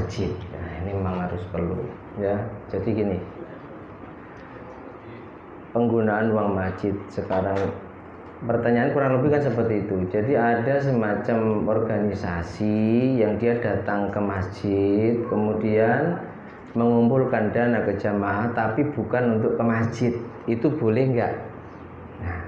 masjid. Nah, ini memang harus perlu ya. Jadi gini, penggunaan uang masjid sekarang, pertanyaan kurang lebih kan seperti itu. Jadi ada semacam organisasi yang dia datang ke masjid, kemudian mengumpulkan dana ke jamaah, tapi bukan untuk ke masjid. Itu boleh nggak? Nah,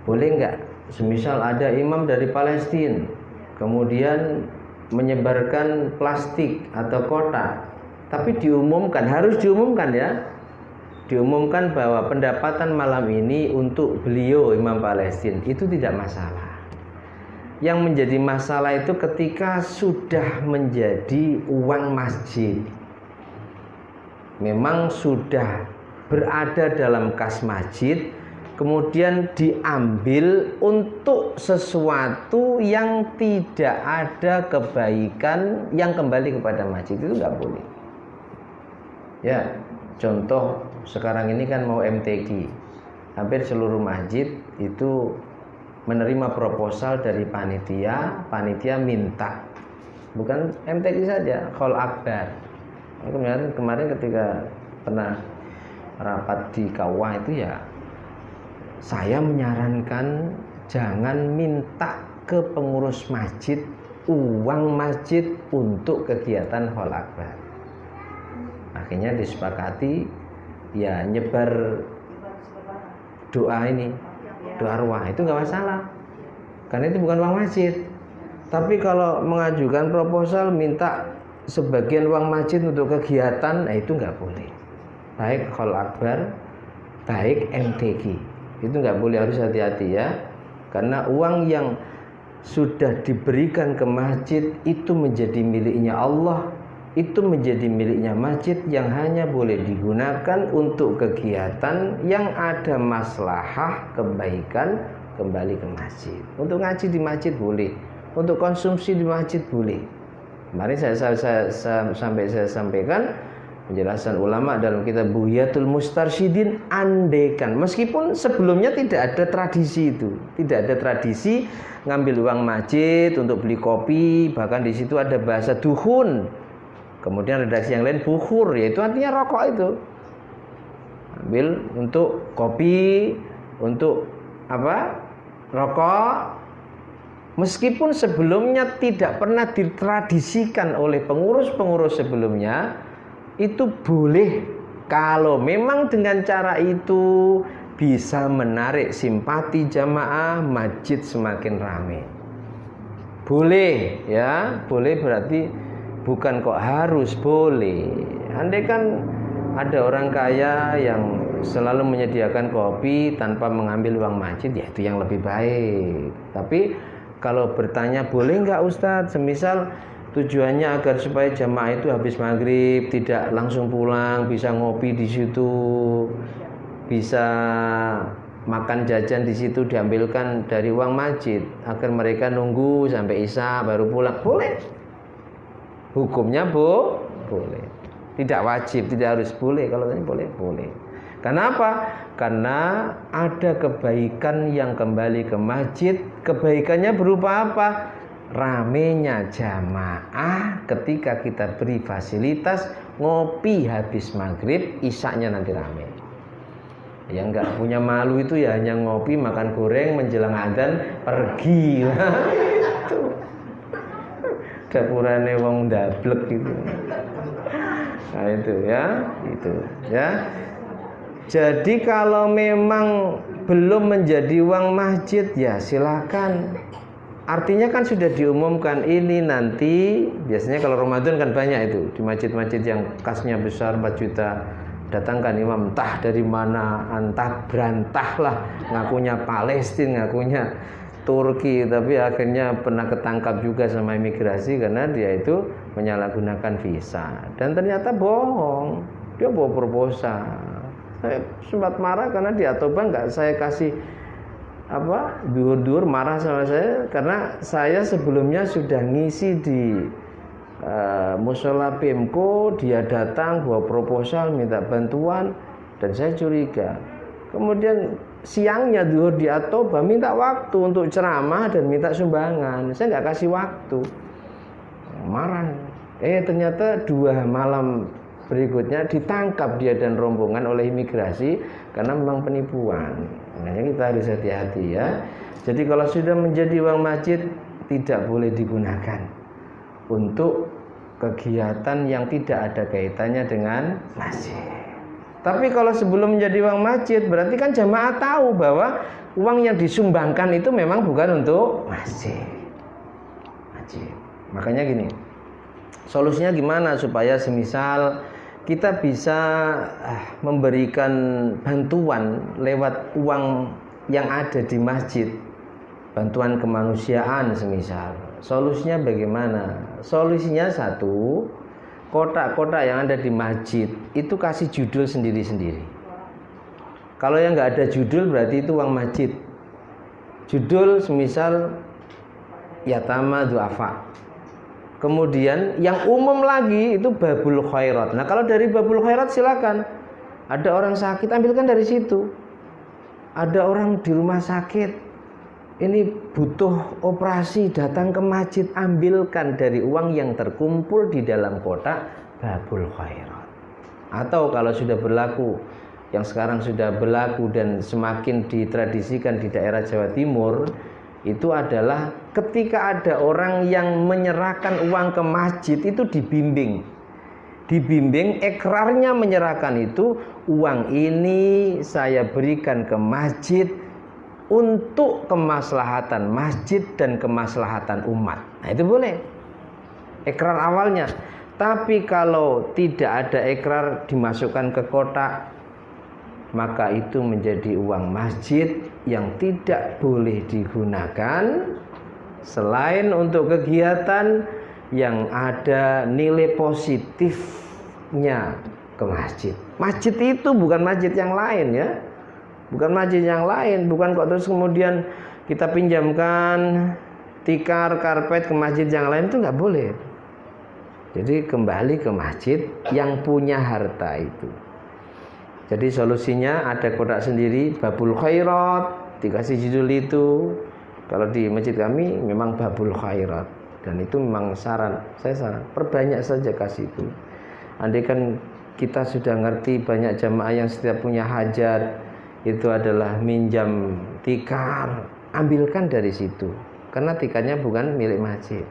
boleh nggak? Semisal ada imam dari Palestina, kemudian menyebarkan plastik atau kotak, tapi diumumkan, harus diumumkan ya, diumumkan bahwa pendapatan malam ini untuk beliau imam Palestina, itu tidak masalah. Yang menjadi masalah itu ketika sudah menjadi uang masjid, memang sudah berada dalam kas masjid, kemudian diambil untuk sesuatu yang tidak ada kebaikan yang kembali kepada masjid, itu nggak boleh. Ya, contoh sekarang ini kan mau MTQ, hampir seluruh masjid itu menerima proposal dari panitia minta, bukan MTQ saja, Khol Akbar. Kemarin ketika pernah rapat di Kawah itu ya, saya menyarankan jangan minta ke pengurus masjid uang masjid untuk kegiatan Khol Akbar. Akhirnya disepakati ya nyebar doa ini, doa arwah, itu nggak masalah, karena itu bukan uang masjid. Tapi kalau mengajukan proposal minta sebagian uang masjid untuk kegiatan, nah itu nggak boleh. Baik Khol Akbar, baik MTQ, itu nggak boleh, harus hati-hati ya. Karena uang yang sudah diberikan ke masjid itu menjadi miliknya Allah, itu menjadi miliknya masjid, yang hanya boleh digunakan untuk kegiatan yang ada maslahah kebaikan kembali ke masjid. Untuk ngaji di masjid boleh, untuk konsumsi di masjid boleh. Kemarin saya sampaikan penjelasan ulama dalam kitab Buhyatul Mustarsyidin, andaikan meskipun sebelumnya tidak ada tradisi itu, tidak ada tradisi ngambil uang masjid untuk beli kopi, bahkan di situ ada bahasa duhun. Kemudian redaksi yang lain bukhur, yaitu artinya rokok itu. Ambil untuk kopi, untuk apa? Rokok. Meskipun sebelumnya tidak pernah ditradisikan oleh pengurus-pengurus sebelumnya, itu boleh kalau memang dengan cara itu bisa menarik simpati jamaah, masjid semakin ramai. Boleh ya, boleh berarti bukan kok harus, boleh. Andai kan ada orang kaya yang selalu menyediakan kopi tanpa mengambil uang masjid, ya itu yang lebih baik. Tapi kalau bertanya boleh nggak Ustadz, semisal tujuannya agar supaya jamaah itu habis maghrib tidak langsung pulang, bisa ngopi di situ, bisa makan jajan di situ, diambilkan dari uang masjid agar mereka nunggu sampai isya baru pulang, boleh. Hukumnya boleh, tidak wajib, tidak harus, boleh. Kalau tadi boleh. Kenapa? Karena ada kebaikan yang kembali ke masjid. Kebaikannya berupa apa? Ramenya jamaah ketika kita beri fasilitas ngopi habis maghrib, isaknya nanti rame. Yang nggak punya malu itu ya hanya ngopi, makan goreng, menjelang adzan pergi. Itu dapurane wong ndablek gitu. Nah itu ya. Jadi kalau memang belum menjadi uang masjid ya silakan. Artinya kan sudah diumumkan ini nanti, biasanya kalau Ramadan kan banyak itu di masjid-masjid yang kasnya besar 4 juta, datangkan imam entah dari mana, entah berantah lah, ngakunya Palestina, ngakunya Turki, tapi akhirnya pernah ketangkap juga sama imigrasi karena dia itu menyalahgunakan visa, dan ternyata bohong, dia bawa proposal. Saya sempat marah karena di Atoba nggak saya kasih duhur-duhur, marah sama saya karena saya sebelumnya sudah ngisi di musola Pemko, dia datang bawa proposal minta bantuan dan saya curiga. Kemudian siangnya duhur di Atoba minta waktu untuk ceramah dan minta sumbangan, saya nggak kasih waktu, marah. Ternyata 2 malam berikutnya ditangkap dia dan rombongan oleh imigrasi karena memang penipuan. Makanya kita harus hati-hati ya. Jadi kalau sudah menjadi uang masjid tidak boleh digunakan untuk kegiatan yang tidak ada kaitannya dengan masjid. Tapi kalau sebelum menjadi uang masjid berarti kan jamaah tahu bahwa uang yang disumbangkan itu memang bukan untuk masjid. Makanya gini, solusinya gimana supaya semisal kita bisa memberikan bantuan lewat uang yang ada di masjid, bantuan kemanusiaan semisal. Solusinya bagaimana? Solusinya satu, kotak-kotak yang ada di masjid itu kasih judul sendiri-sendiri. Kalau yang nggak ada judul berarti itu uang masjid. Judul semisal Yatama Du'afa. Kemudian yang umum lagi itu Babul Khairat. Nah kalau dari Babul Khairat silakan. Ada orang sakit ambilkan dari situ. Ada orang di rumah sakit, ini butuh operasi, datang ke masjid, ambilkan dari uang yang terkumpul di dalam kotak Babul Khairat. Atau kalau sudah berlaku, yang sekarang sudah berlaku dan semakin ditradisikan di daerah Jawa Timur, itu adalah ketika ada orang yang menyerahkan uang ke masjid itu dibimbing, ikrarnya menyerahkan itu, uang ini saya berikan ke masjid untuk kemaslahatan masjid dan kemaslahatan umat. Nah itu boleh, ikrar awalnya. Tapi kalau tidak ada ikrar dimasukkan ke kotak, maka itu menjadi uang masjid yang tidak boleh digunakan selain untuk kegiatan yang ada nilai positifnya ke masjid. Masjid itu bukan masjid yang lain ya. Bukan masjid yang lain, bukan kok terus kemudian kita pinjamkan tikar, karpet ke masjid yang lain, itu nggak boleh. Jadi kembali ke masjid yang punya harta itu. Jadi solusinya ada kotak sendiri Babul Khairat, dikasih judul itu. Kalau di masjid kami memang Babul Khairat, dan itu memang saya saran perbanyak saja kasih itu. Andai kan kita sudah ngerti banyak jamaah yang setiap punya hajat itu adalah minjam tikar, ambilkan dari situ, karena tikarnya bukan milik masjid.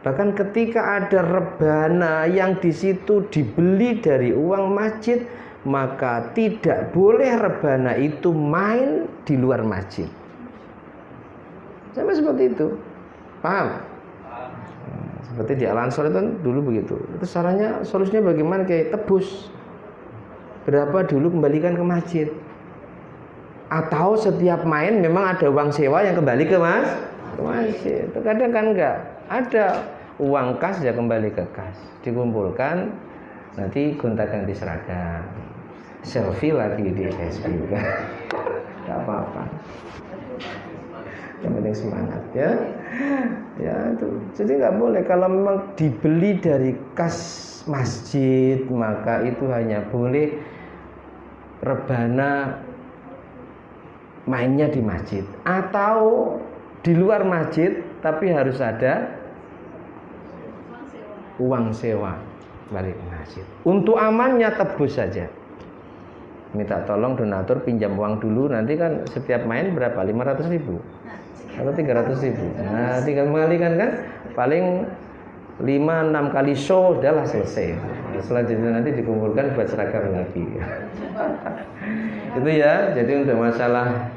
Bahkan ketika ada rebana yang di situ dibeli dari uang masjid, maka tidak boleh rebana itu main di luar masjid. Sampai seperti itu, paham? Seperti di Al-Ansor itu dulu begitu. Itu solusinya bagaimana? Kayak tebus berapa dulu kembalikan ke masjid. Atau setiap main memang ada uang sewa yang kembali ke masjid. Terkadang kan enggak, ada uang kas ya kembali ke kas, dikumpulkan, nanti gonta-ganti seragam, selfie lagi di Facebook, nggak apa-apa, yang penting semangat ya itu. Jadi nggak boleh, kalau memang dibeli dari kas masjid maka itu hanya boleh rebana mainnya di masjid atau di luar masjid, tapi harus ada uang sewa balik masjid. Untuk amannya tebus saja, minta tolong donatur pinjam uang dulu, nanti kan setiap main berapa, 500.000 atau 300.000. Nah tinggal mengalihkan kan, paling 5-6 kali show udahlah selesai. Selanjutnya nanti dikumpulkan buat seragam lagi. Itu ya. Jadi untuk masalah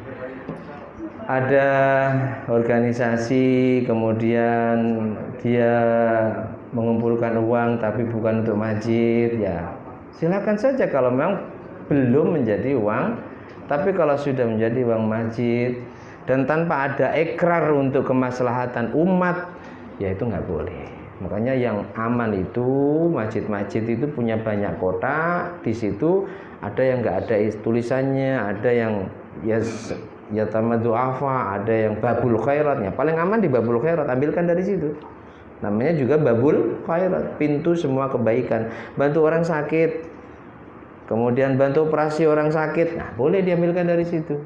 ada organisasi kemudian dia mengumpulkan uang tapi bukan untuk masjid, ya silakan saja kalau memang belum menjadi uang. Tapi kalau sudah menjadi uang masjid dan tanpa ada ikrar untuk kemaslahatan umat, ya itu nggak boleh. Makanya yang aman itu masjid-masjid itu punya banyak kotak, di situ ada yang nggak ada tulisannya, ada yang ya tamadu afa, ada yang babul khairatnya. Paling aman di babul khairat, ambilkan dari situ. Namanya juga babul khairat, pintu semua kebaikan. Bantu orang sakit, kemudian bantu operasi orang sakit, nah boleh diambilkan dari situ.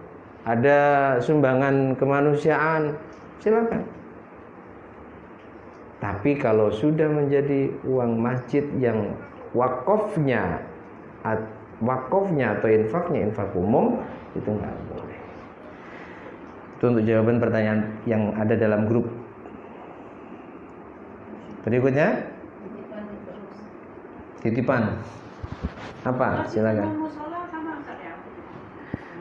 Ada sumbangan kemanusiaan, silakan. Tapi kalau sudah menjadi uang masjid yang wakofnya atau infaknya infak umum, itu nggak boleh. Itu untuk jawaban pertanyaan yang ada dalam grup. Berikutnya, titipan. Apa? Silakan.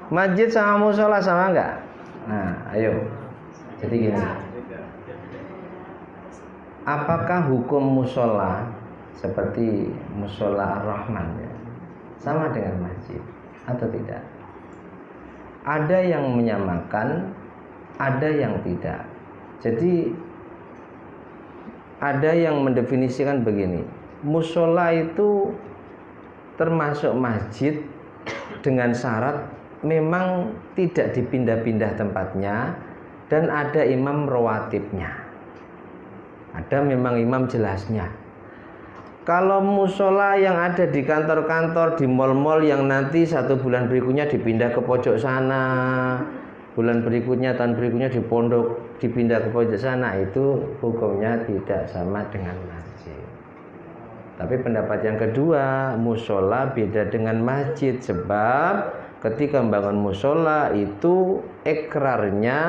Masjid sama musola sama enggak? Nah, ayo. Jadi gini. Apakah hukum musola seperti musola Ar-Rahman ya, sama dengan masjid atau tidak? Ada yang menyamakan, ada yang tidak. Jadi ada yang mendefinisikan begini, musola itu termasuk masjid dengan syarat memang tidak dipindah-pindah tempatnya dan ada imam rawatibnya. Ada memang imam jelasnya. Kalau musola yang ada di kantor-kantor, di mal-mal yang nanti 1 bulan berikutnya dipindah ke pojok sana, bulan berikutnya, tahun berikutnya di pondok dipindah ke pojok sana, itu hukumnya tidak sama dengan masjid. Tapi pendapat yang kedua, musola beda dengan masjid, sebab ketika membangun musola itu ikrarnya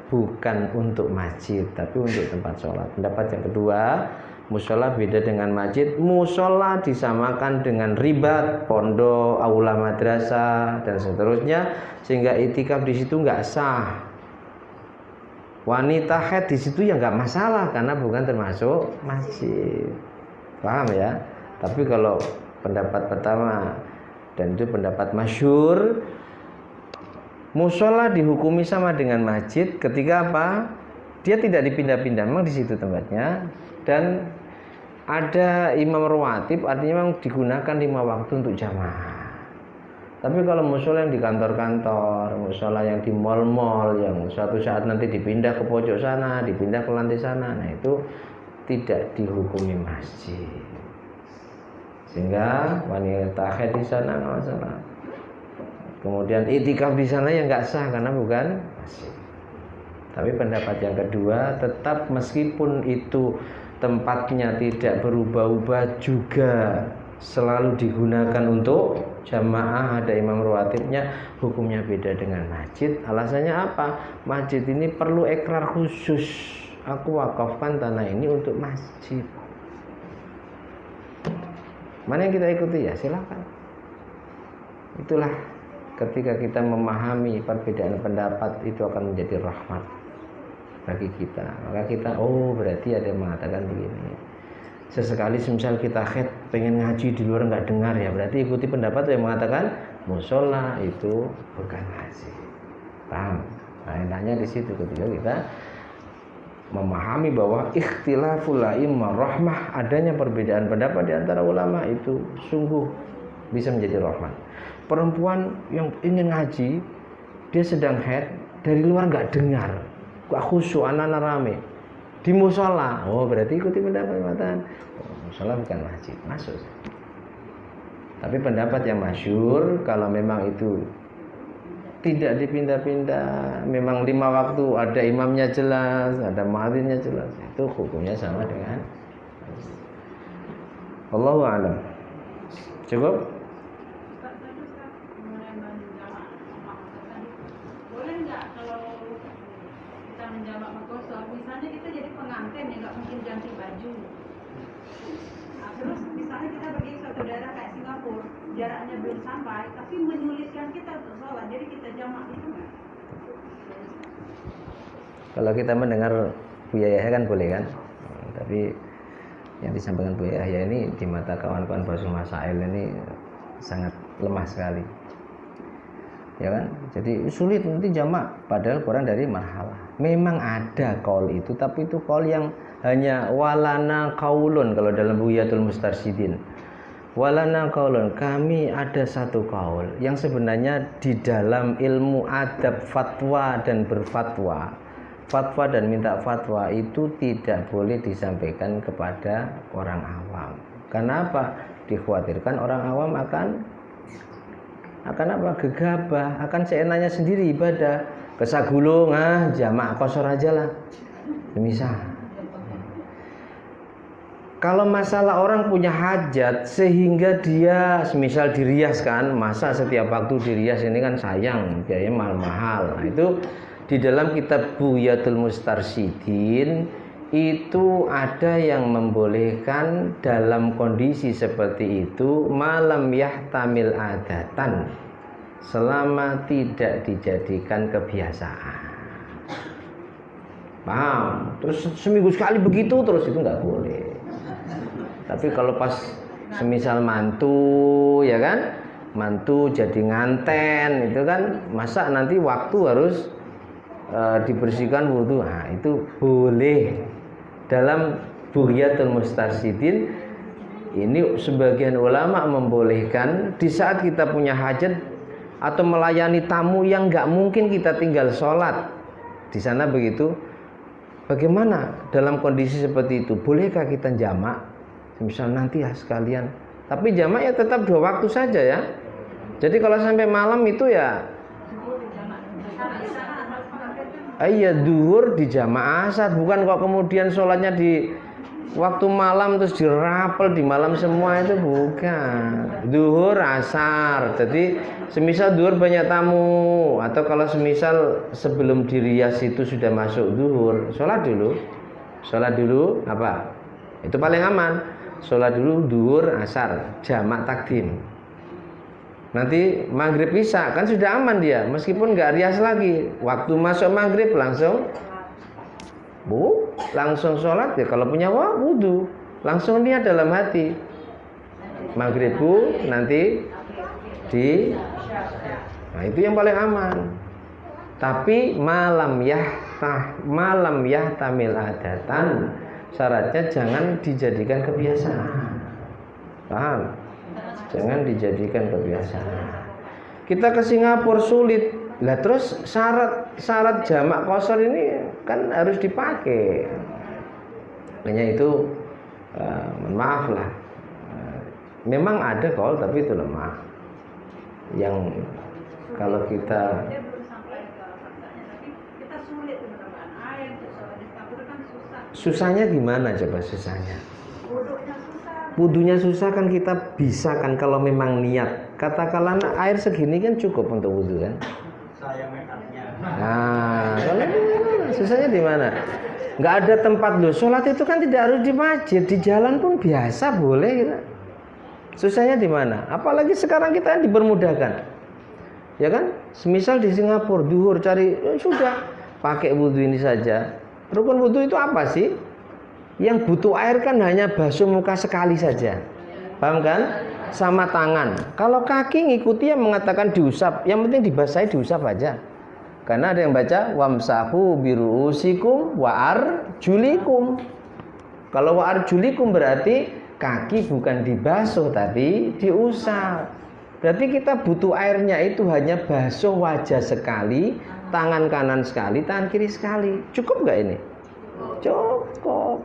bukan untuk masjid tapi untuk tempat sholat. Pendapat yang kedua, musola beda dengan masjid. Musola disamakan dengan ribat, pondok, aula madrasah dan seterusnya, sehingga itikaf di situ nggak sah. Wanita haid di situ ya nggak masalah karena bukan termasuk masjid. Paham ya? Tapi kalau pendapat pertama, dan itu pendapat masyhur, musola dihukumi sama dengan masjid ketika apa? Dia tidak dipindah-pindah, memang di situ tempatnya, dan ada imam rawatib, artinya memang digunakan 5 waktu untuk jamaah. Tapi kalau musola yang di kantor-kantor, musola yang di mal-mal, yang suatu saat nanti dipindah ke pojok sana, dipindah ke lantai sana, nah itu tidak dihukumi masjid. Sehingga wanita haid di sana nggak masalah. Kemudian itikaf di sana ya nggak sah karena bukan masjid. Tapi pendapat yang kedua, tetap meskipun itu tempatnya tidak berubah-ubah juga selalu digunakan untuk jamaah, ada imam rawatibnya, hukumnya beda dengan masjid. Alasannya apa? Masjid ini perlu ikrar khusus. Aku wakafkan tanah ini untuk masjid. Mana yang kita ikuti ya silakan. Itulah ketika kita memahami perbedaan pendapat itu akan menjadi rahmat bagi kita. Maka kita berarti ada yang mengatakan begini. Sesekali misal kita haid pengen ngaji di luar nggak dengar ya, berarti ikuti pendapat yang mengatakan musola itu bukan ngaji. Paham? Nah, enaknya di situ ketika kita memahami bahwa ikhtilaful a'immah rahmah, adanya perbedaan pendapat di antara ulama itu sungguh bisa menjadi rahmat. Perempuan yang ingin ngaji, dia sedang haid, dari luar nggak dengar, gak khusyuk, anak-anak rame di musola, berarti ikuti pendapat mengatakan musola bukan masjid, masuk. Tapi pendapat yang masyhur, kalau memang itu tidak dipindah-pindah, memang 5 waktu, ada imamnya jelas, ada muadzinnya jelas, itu hukumnya sama dengan Allahu a'lam. Cukup? Boleh nggak kalau kita menjamak makosor, misalnya kita jadi pengantin ya nggak mungkin ganti baju. Nah, terus misalnya kita pergi ke suatu daerah kayak Singapura, jaraknya belum sampai, tapi menyulitkan kita untuk sholat, jadi kita jamak itu nggak? Kalau kita mendengar Buya Yahya kan boleh kan, tapi yang disampaikan Buya Yahya ini di mata kawan-kawan Basul Masail ini sangat lemah sekali, ya kan? Jadi sulit nanti jamak, padahal kurang dari marhalah. Memang ada kaul itu, tapi itu kaul yang hanya walana kaulun kalau dalam Buyatul Mustarsyidin. Walana kaulun, kami ada satu kaul yang sebenarnya di dalam ilmu adab fatwa dan berfatwa, fatwa dan minta fatwa itu tidak boleh disampaikan kepada orang awam. Kenapa? Dikhawatirkan orang awam akan apa? Gegabah, akan seenaknya sendiri ibadah, kesagulung, jamak kosor aja lah, misal. Kalau masalah orang punya hajat sehingga dia semisal dirias kan, masa setiap waktu dirias ini kan sayang, biayanya mahal-mahal. Nah, itu di dalam kitab Buyatul Mustarsyidin itu ada yang membolehkan dalam kondisi seperti itu malam yahtamil adatan, selama tidak dijadikan kebiasaan. Paham? Terus seminggu sekali begitu terus itu nggak boleh. Tapi kalau pas semisal mantu ya kan, mantu jadi nganten itu kan, masa nanti waktu harus dibersihkan wudu, nah itu boleh. Dalam Bughyatul Mustarsyidin ini sebagian ulama membolehkan di saat kita punya hajat atau melayani tamu yang nggak mungkin kita tinggal sholat di sana begitu. Bagaimana dalam kondisi seperti itu? Bolehkah kita jamak? Misal nanti ya sekalian, tapi jamak ya tetap 2 waktu saja ya. Jadi kalau sampai malam itu ya iya duhur di jamaah asar, bukan kok kemudian sholatnya di waktu malam terus dirapel di malam semua, itu bukan. Duhur asar, jadi semisal duhur banyak tamu, atau kalau semisal sebelum dirias itu sudah masuk duhur, sholat dulu apa? Itu paling aman. Sholat dulu duhur asar jamak takdim, nanti maghrib isya kan sudah aman dia, meskipun nggak rias lagi. Waktu masuk maghrib langsung sholat ya, kalau punya wudu langsung niat dalam hati maghribku nanti nah itu yang paling aman. Tapi malam yahtamil adatan, syaratnya jangan dijadikan kebiasaan. Paham? Jangan dijadikan kebiasaan. Kita ke Singapura sulit. Lah terus syarat jamak qashar ini kan harus dipakai. Hanya itu maaf lah. Memang ada kok, tapi itu lemah. Yang kalau kita Dia belum sampai ke faktanya, tapi kita sulit menemukan air untuk sholat di Singapura kan susah. susahnya gimana coba susahnya? Wuduknya susah. Wudunya susah kan kita bisa kan kalau memang niat. Katakanlah air segini kan cukup untuk wudu kan? Saya make up-nya. Nah, kalau gimana? Susahnya di mana? Nggak ada tempat loh. Sholat itu kan tidak harus di masjid, di jalan pun biasa boleh. Gitu. Susahnya di mana? Apalagi sekarang kita dipermudahkan, ya kan? Semisal di Singapura, duhur cari, sudah pakai wudu ini saja. Rukun wudu itu apa sih? Yang butuh air kan hanya basuh muka sekali saja, paham kan? Sama tangan. Kalau kaki ngikuti yang mengatakan diusap, yang penting dibasahi diusap aja. Karena ada yang baca wamsahu biruusikum wa arjulikum. Kalau wa arjulikum berarti kaki bukan dibasuh tapi diusap. Berarti kita butuh airnya itu hanya basuh wajah sekali, tangan kanan sekali, tangan kiri sekali. Cukup nggak ini? Cukup.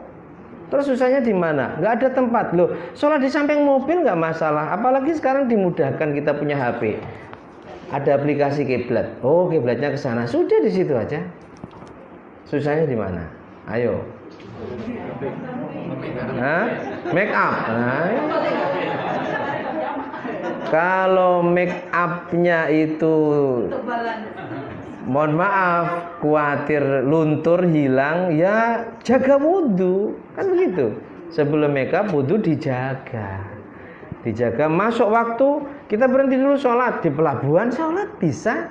Terus susahnya di mana? Nggak ada tempat loh. Sholat di samping mobil nggak masalah. Apalagi sekarang dimudahkan kita punya HP. Ada aplikasi kiblat. Oh, kiblatnya ke sana. Sudah di situ aja. Susahnya di mana? Ayo. Hah? Make up. Nah, kalau make up-nya itu mohon maaf, khawatir luntur hilang, ya jaga wudhu, kan begitu. Sebelum make up wudhu dijaga, masuk waktu kita berhenti dulu sholat di pelabuhan, sholat bisa.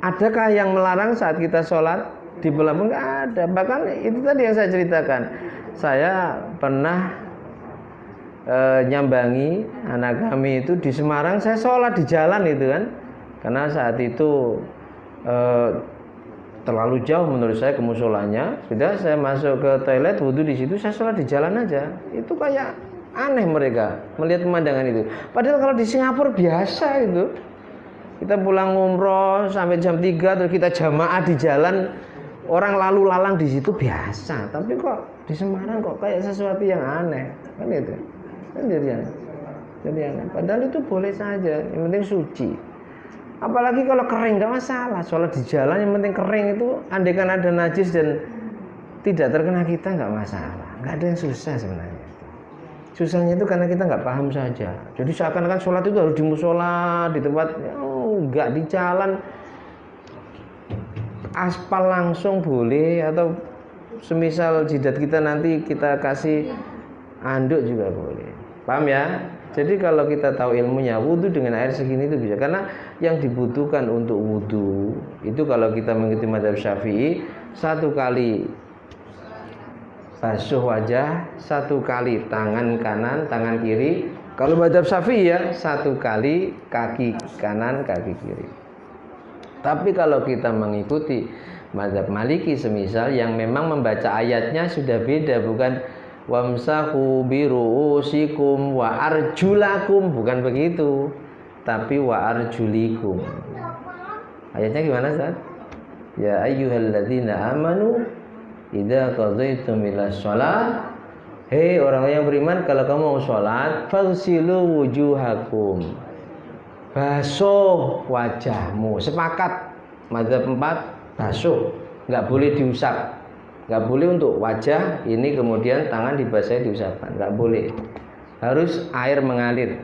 Adakah yang melarang saat kita sholat di pelabuhan? Nggak ada. Bahkan itu tadi yang saya ceritakan, saya pernah nyambangi anak kami itu di Semarang, saya sholat di jalan itu kan, karena saat itu terlalu jauh menurut saya ke musolanya. Sudah saya masuk ke toilet wudhu di situ, saya sholat di jalan aja. Itu kayak aneh mereka melihat pemandangan itu. Padahal kalau di Singapura biasa itu. Kita pulang umroh sampai jam 3 terus kita jamaah di jalan, orang lalu lalang di situ biasa. Tapi kok di Semarang kok kayak sesuatu yang aneh kan itu. Kan jadi aneh. Padahal itu boleh saja, yang penting suci. Apalagi kalau kering nggak masalah, sholat di jalan yang penting kering itu, andaikan ada najis dan tidak terkena kita nggak masalah. nggak ada yang susah sebenarnya. Susahnya itu karena kita nggak paham saja. Jadi seakan-akan sholat itu harus di musola, di tempat, nggak di jalan, aspal langsung boleh, atau semisal jidat kita nanti kita kasih anduk juga boleh. Paham ya? Jadi kalau kita tahu ilmunya, wudhu dengan air segini itu bisa. Karena yang dibutuhkan untuk wudhu itu kalau kita mengikuti mazhab Syafi'i, 1 kali basuh wajah, 1 kali tangan kanan, tangan kiri. Kalau mazhab Syafi'i ya 1 kali kaki kanan, kaki kiri. Tapi kalau kita mengikuti mazhab Maliki semisal yang memang membaca ayatnya sudah beda, bukan wamsahu biruusikum wa arjulakum, bukan begitu, tapi wa arjulikum. Ayatnya gimana, Ustaz? Ya ayyuhalladzina amanu idza qadaitum ilas shalah, hei orang yang beriman, kalau kamu mau sholat, fagsilu wujuhakum, basuh wajahmu. Sepakat mazhab 4 basuh, nggak boleh diusap, nggak boleh untuk wajah ini kemudian tangan dibasahi diusapkan, nggak boleh, harus air mengalir.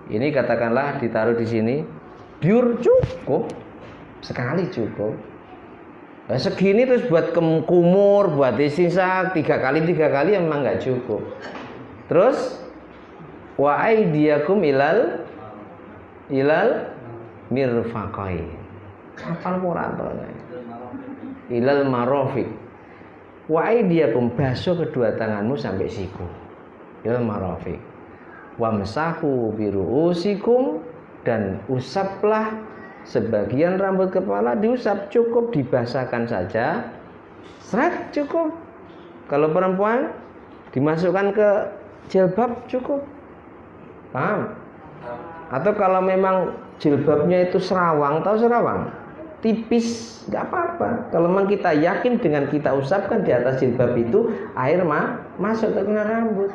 Ini katakanlah ditaruh di sini, biur cukup, sekali cukup. Nah, segini terus buat kumur, buat istinsak 3 kali memang nggak cukup. Terus wa aidiyakum ilal mirfaqai. Hafal Quran ilal marafiq. Wa aidiyakum, basuh kedua tanganmu sampai siku. Ilal marafiq. Wamsahu biruusikum, dan usaplah sebagian rambut kepala, diusap, cukup dibasahkan saja, seret cukup. Kalau perempuan dimasukkan ke jilbab cukup. Paham? Atau kalau memang jilbabnya itu serawang, tahu serawang? Tipis, nggak apa-apa. Kalau memang kita yakin dengan kita usapkan di atas jilbab itu air masuk ke kena rambut.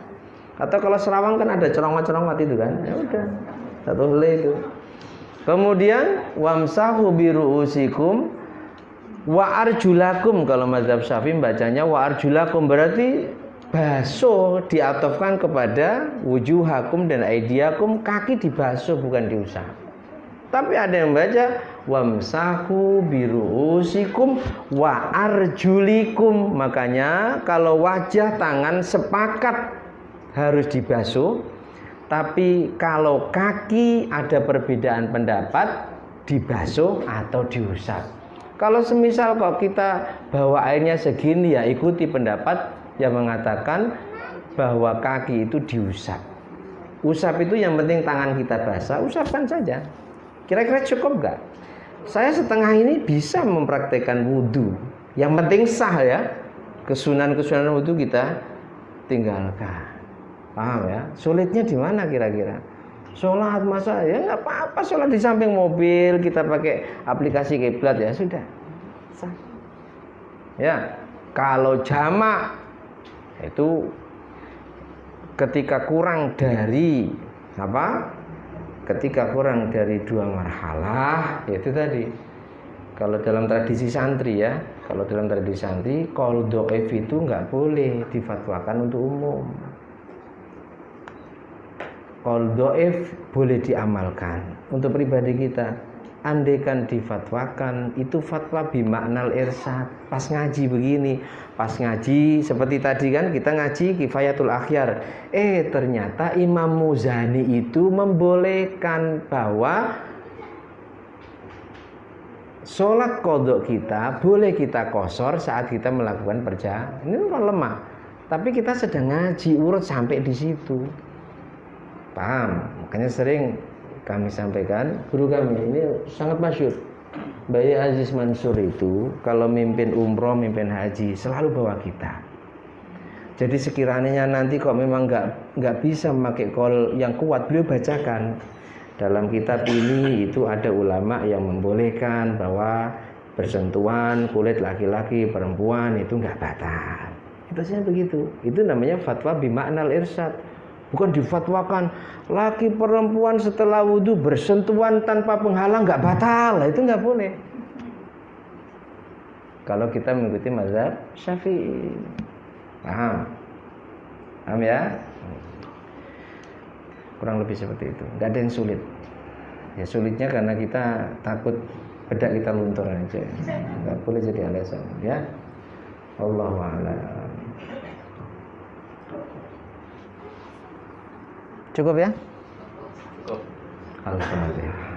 Atau kalau serawang kan ada cerongmat itu kan, ya udah, 1 helai itu. Kemudian wamsahu biruusikum wa arjulakum. Kalau mazhab Syafi'i bacanya wa arjulakum, berarti basuh diatofkan kepada wujuhakum dan aidiakum, kaki dibasuh bukan diusap. Tapi ada yang baca wamsahu biruusikum wa arjulikum. Makanya kalau wajah tangan sepakat harus dibasuh. Tapi kalau kaki ada perbedaan pendapat, dibasuh atau diusap. Kalau semisal kok kita bawa airnya segini, ya ikuti pendapat yang mengatakan bahwa kaki itu diusap. Usap itu yang penting tangan kita basah, usapkan saja. Kira-kira cukup nggak? Saya setengah ini bisa mempraktekkan wudhu. Yang penting sah ya. Kesunahan-kesunahan wudhu kita tinggalkan. Paham ya? Sulitnya di mana kira-kira? Sholat masa ya nggak apa-apa, sholat di samping mobil, kita pakai aplikasi kiblat ya sudah. Ya, kalau jamak itu ketika kurang dari apa? Ketika kurang dari 2 marhalah, yaitu tadi. Kalau dalam tradisi santri ya, kalau dalam tradisi santri, qaul dhaif itu nggak boleh difatwakan untuk umum. Qaul dhaif boleh diamalkan untuk pribadi kita. Andaikan difatwakan, itu fatwa bimaknal irsyad. Pas ngaji begini, pas ngaji seperti tadi kan kita ngaji Kifayatul Akhyar. Ternyata Imam Muzani itu membolehkan bahwa sholat qodok kita boleh kita qosor saat kita melakukan perjalanan. Ini kan lemah, tapi kita sedang ngaji, urut sampai di situ. Paham? Makanya sering kami sampaikan, guru kami ini sangat masyhur, Bayi Aziz Mansur itu kalau mimpin umroh, mimpin haji selalu bawa kita. Jadi sekiranya nanti kok memang nggak bisa memakai qaul yang kuat, beliau bacakan dalam kitab ini. Itu ada ulama yang membolehkan bahwa bersentuhan kulit laki-laki perempuan itu nggak batal. Itu saja begitu. Itu namanya fatwa bimaknal irsyad. Bukan difatwakan laki perempuan setelah wudhu bersentuhan tanpa penghalang nggak batal, itu nggak boleh. Kalau kita mengikuti mazhab Syafi'i, Paham? Paham ya? Kurang lebih seperti itu. Nggak ada yang sulit. Ya sulitnya karena kita takut bedak kita luntur aja. Nggak boleh jadi alasan, ya. Allahu a'lam. Cukup ya? Cukup. Al-Fatihah.